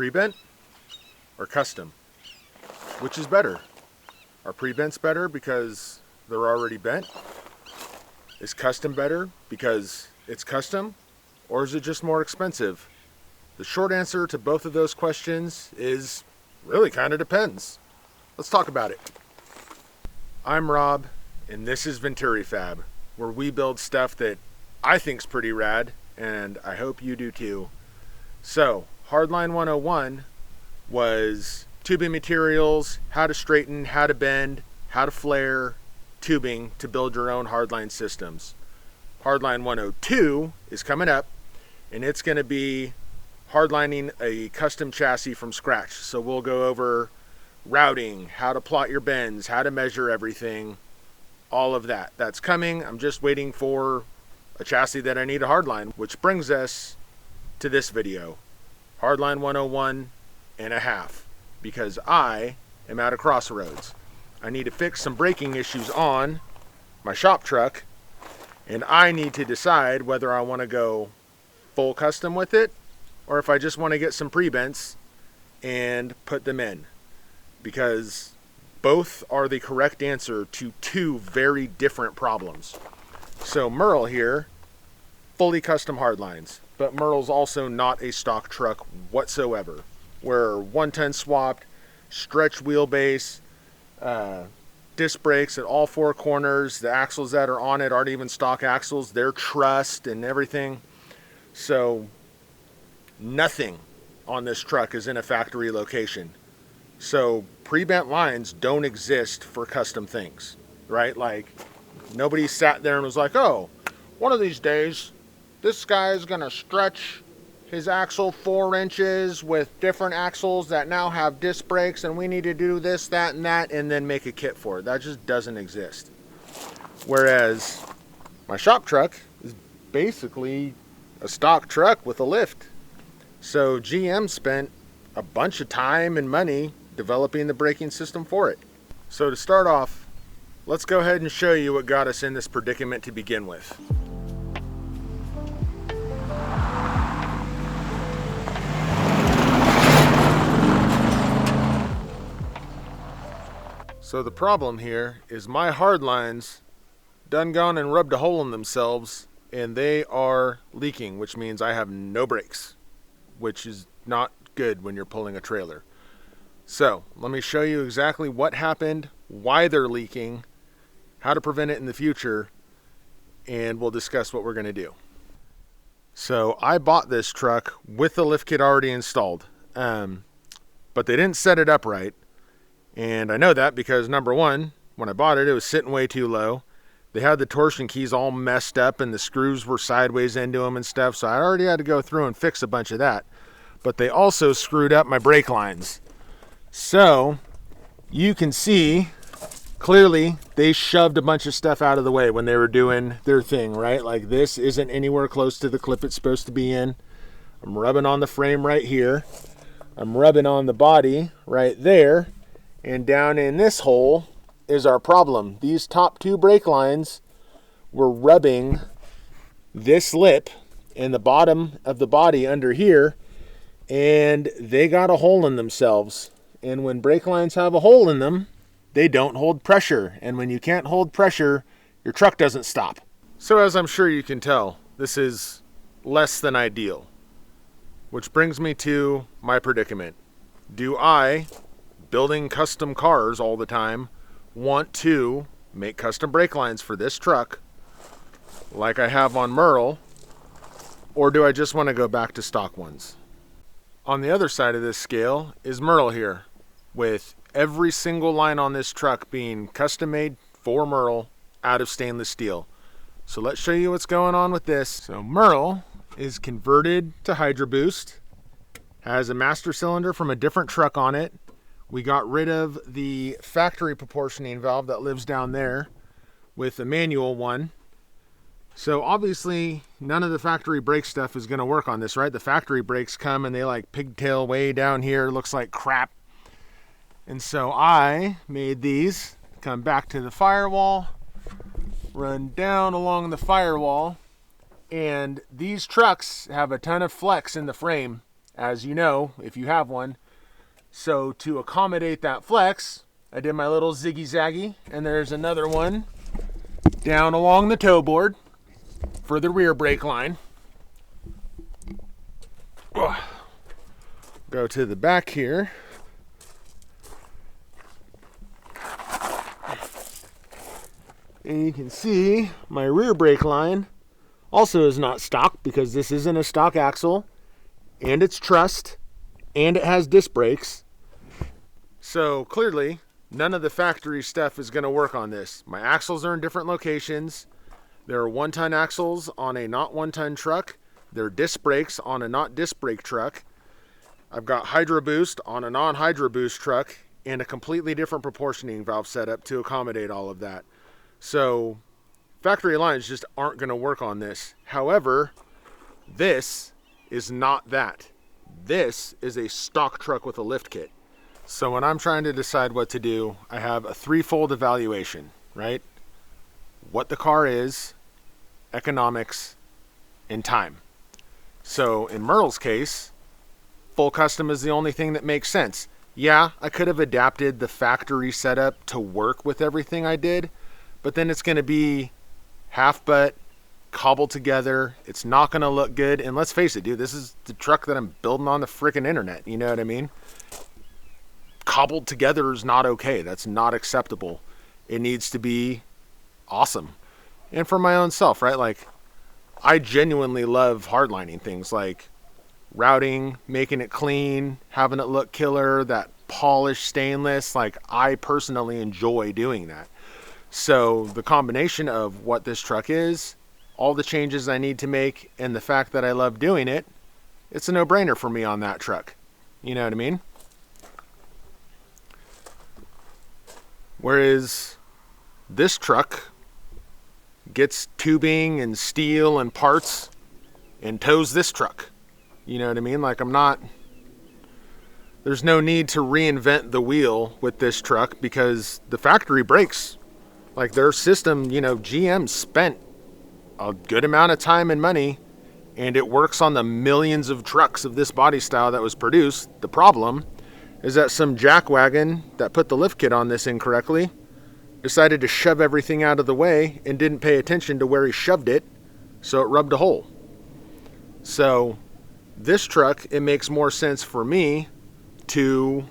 Pre-bent or custom? Which is better? Are pre-bents better because they're already bent? Is custom better because it's custom? Or is it just more expensive? The short answer to both of those questions is really kind of depends. Let's talk about it. I'm Rob, and this is Venturi Fab, where we build stuff that I think's pretty rad, and I hope you do too. So, Hardline 101 was tubing materials, how to straighten, how to bend, how to flare, tubing to build your own hardline systems. Hardline 102 is coming up, and it's going to be hardlining a custom chassis from scratch. So we'll go over routing, how to plot your bends, how to measure everything, all of that. That's coming. I'm just waiting for a chassis that I need to hardline, which brings us to this video, Hardline 101 and a half, because I am at a crossroads. I need to fix some braking issues on my shop truck, and I need to decide whether I want to go full custom with it or if I just want to get some pre-bents and put them in, because both are the correct answer to two very different problems. So Merle here, fully custom hardlines, but Merle's also not a stock truck whatsoever. We're 1-ton swapped, stretch wheelbase, disc brakes at all four corners. The axles that are on it aren't even stock axles, they're trussed and everything. So nothing on this truck is in a factory location. So pre-bent lines don't exist for custom things, right? Like, nobody sat there and was like, oh, one of these days this guy is gonna stretch his axle 4 inches with different axles that now have disc brakes, and we need to do this, that, and that, and then make a kit for it. That just doesn't exist. Whereas my shop truck is basically a stock truck with a lift. So GM spent a bunch of time and money developing the braking system for it. So to start off, let's go ahead and show you what got us in this predicament to begin with. So the problem here is my hardlines done gone and rubbed a hole in themselves, and they are leaking, which means I have no brakes, which is not good when you're pulling a trailer. So let me show you exactly what happened, why they're leaking, how to prevent it in the future, and we'll discuss what we're going to do. So I bought this truck with the lift kit already installed, but they didn't set it up right. And I know that because, number one, when I bought it, it was sitting way too low. They had the torsion keys all messed up and the screws were sideways into them and stuff, so I already had to go through and fix a bunch of that. But they also screwed up my brake lines. So you can see clearly they shoved a bunch of stuff out of the way when they were doing their thing, right? Like, this isn't anywhere close to the clip it's supposed to be in. I'm rubbing on the frame right here. I'm rubbing on the body right there. And down in this hole is our problem. These top two brake lines were rubbing this lip and the bottom of the body under here, and they got a hole in themselves. And when brake lines have a hole in them, they don't hold pressure. And when you can't hold pressure, your truck doesn't stop. So as I'm sure you can tell, this is less than ideal. Which brings me to my predicament. Do I, building custom cars all the time, want to make custom brake lines for this truck like I have on Merle, or do I just want to go back to stock ones? On the other side of this scale is Merle here, with every single line on this truck being custom made for Merle out of stainless steel. So let's show you what's going on with this. So Merle is converted to Hydro Boost, has a master cylinder from a different truck on it. We got rid of the factory proportioning valve that lives down there with a manual one. So obviously none of the factory brake stuff is going to work on this, right? The factory brakes come and they like pigtail way down here. Looks like crap. And so I made these come back to the firewall, run down along the firewall, and these trucks have a ton of flex in the frame. as you know, if you have one. So to accommodate that flex, I did my little ziggy zaggy, and there's another one down along the toe board for the rear brake line. Go to the back here. And you can see my rear brake line also is not stock, because this isn't a stock axle, and it's trussed, and it has disc brakes. So clearly, none of the factory stuff is going to work on this. My axles are in different locations. There are 1-ton axles on a not 1-ton truck. There are disc brakes on a not disc brake truck. I've got Hydro Boost on a non-Hydro Boost truck, and a completely different proportioning valve setup to accommodate all of that. So factory lines just aren't going to work on this. However, this is not that. This is a stock truck with a lift kit. So when I'm trying to decide what to do, I have a threefold evaluation, right? What the car is, economics, and time. So in Merle's case, full custom is the only thing that makes sense. Yeah, I could have adapted the factory setup to work with everything I did, but then it's going to be half butt, cobbled together. It's not going to look good. And let's face it, dude, this is the truck that I'm building on the freaking internet. You know what I mean? Cobbled together is not okay. That's not acceptable. It needs to be awesome. And for my own self, right? Like, I genuinely love hardlining things like routing, making it clean, having it look killer, that polished stainless. Like, I personally enjoy doing that. So the combination of what this truck is, all the changes I need to make, and the fact that I love doing it, it's a no-brainer for me on that truck. You know what I mean? Whereas this truck gets tubing and steel and parts and tows this truck. You know what I mean? Like, there's no need to reinvent the wheel with this truck, because the factory brakes, like their system, you know, GM spent a good amount of time and money, and it works on the millions of trucks of this body style that was produced. The problem is that some jackwagon that put the lift kit on this incorrectly decided to shove everything out of the way and didn't pay attention to where he shoved it, so it rubbed a hole. So this truck, it makes more sense for me to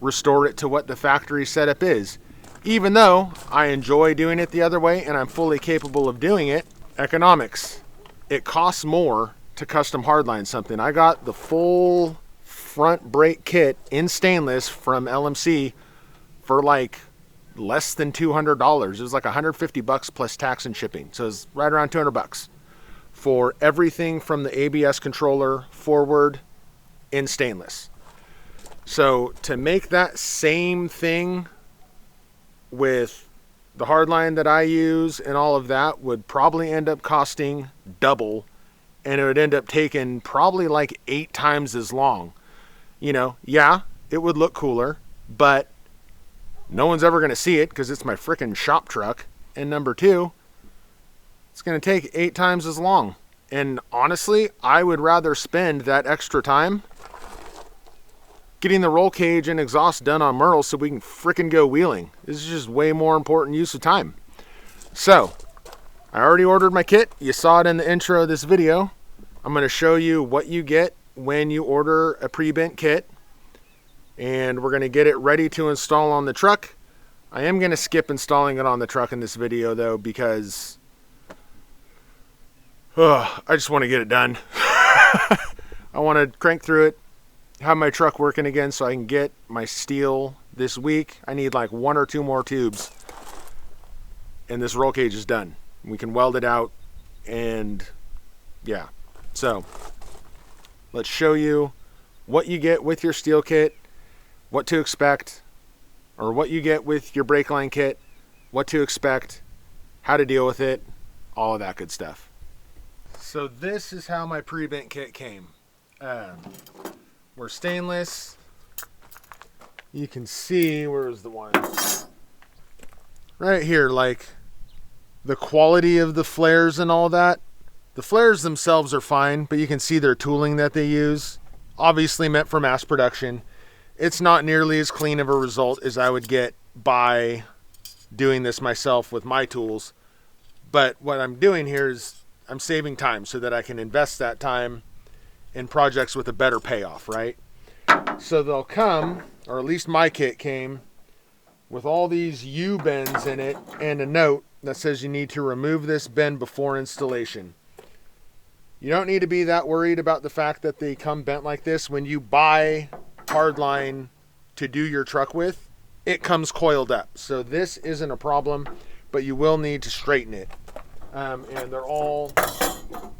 restore it to what the factory setup is. Even though I enjoy doing it the other way and I'm fully capable of doing it, economics. It costs more to custom hardline something. I got the full front brake kit in stainless from LMC for like less than $200. It was like $150 plus tax and shipping. So it's right around $200 for everything from the ABS controller forward in stainless. So to make that same thing with the hardline that I use and all of that would probably end up costing double, and it would end up taking probably like 8 times as long. You know, yeah, it would look cooler, but no one's ever going to see it because it's my freaking shop truck. And number 2, it's going to take 8 times as long. And honestly, I would rather spend that extra time getting the roll cage and exhaust done on Merle so we can freaking go wheeling. This is just way more important use of time. So, I already ordered my kit. You saw it in the intro of this video. I'm going to show you what you get when you order a pre-bent kit. And we're going to get it ready to install on the truck. I am going to skip installing it on the truck in this video though, because I just want to get it done. I want to crank through it, have my truck working again so I can get my steel this week. I need like 1 or 2 more tubes and this roll cage is done. We can weld it out, and yeah. So let's show you what you get with your steel kit, what to expect, or what you get with your brake line kit, what to expect, how to deal with it, all of that good stuff. So this is how my pre-bent kit came. We're stainless. You can see, where's the one? Right here, like the quality of the flares and all that. The flares themselves are fine, but you can see their tooling that they use. obviously meant for mass production. It's not nearly as clean of a result as I would get by doing this myself with my tools. But what I'm doing here is I'm saving time so that I can invest that time in projects with a better payoff, right? So they'll come, or at least my kit came, with all these U bends in it and a note that says you need to remove this bend before installation. You don't need to be that worried about the fact that they come bent like this. When you buy hardline to do your truck with, it comes coiled up. So this isn't a problem, but you will need to straighten it. And they're all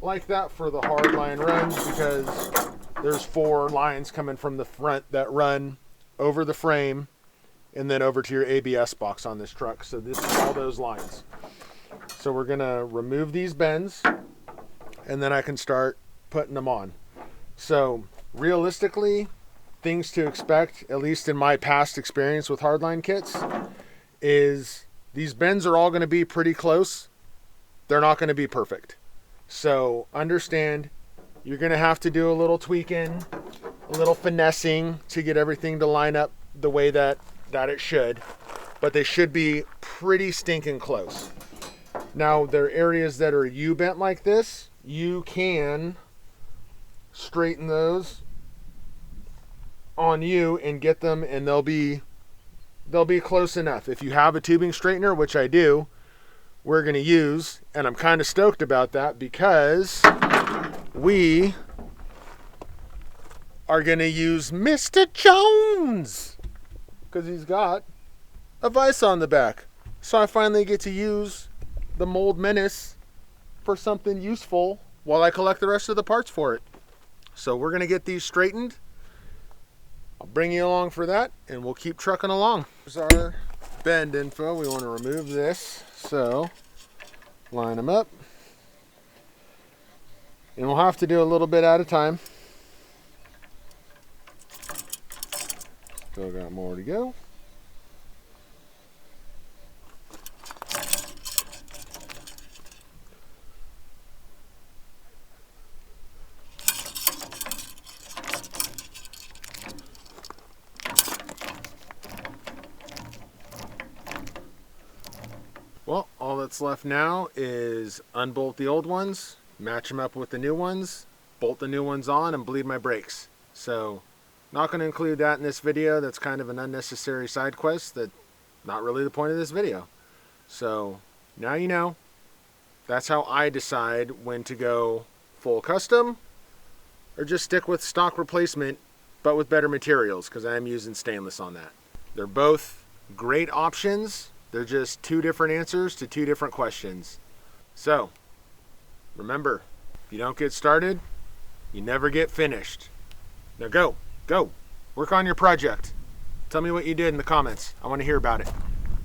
like that for the hardline runs because there's 4 lines coming from the front that run over the frame and then over to your ABS box on this truck. So this is all those lines. So we're gonna remove these bends and then I can start putting them on. So realistically, things to expect, at least in my past experience with hardline kits, is these bends are all gonna be pretty close. They're not gonna be perfect. So understand, you're gonna have to do a little tweaking, a little finessing to get everything to line up the way that it should, but they should be pretty stinking close. Now, there are areas that are U-bent like this. You can straighten those on you and get them, and they'll be close enough. If you have a tubing straightener, which I do, we're going to use, and I'm kind of stoked about that because we are going to use Mr. Jones because he's got a vise on the back. So I finally get to use the Mold Menace for something useful while I collect the rest of the parts for it. So we're going to get these straightened. I'll bring you along for that, and we'll keep trucking along. Here's our bend info. We want to remove this. So line them up. And we'll have to do a little bit at a time. Still got more to go. Well, all that's left now is unbolt the old ones, match them up with the new ones, bolt the new ones on, and bleed my brakes. So, not going to include that in this video. That's kind of an unnecessary side quest that's not really the point of this video. So, now you know. That's how I decide when to go full custom or just stick with stock replacement, but with better materials, because I am using stainless on that. They're both great options. They're just 2 different answers to 2 different questions. So, remember, if you don't get started, you never get finished. Now go, work on your project. Tell me what you did in the comments. I want to hear about it.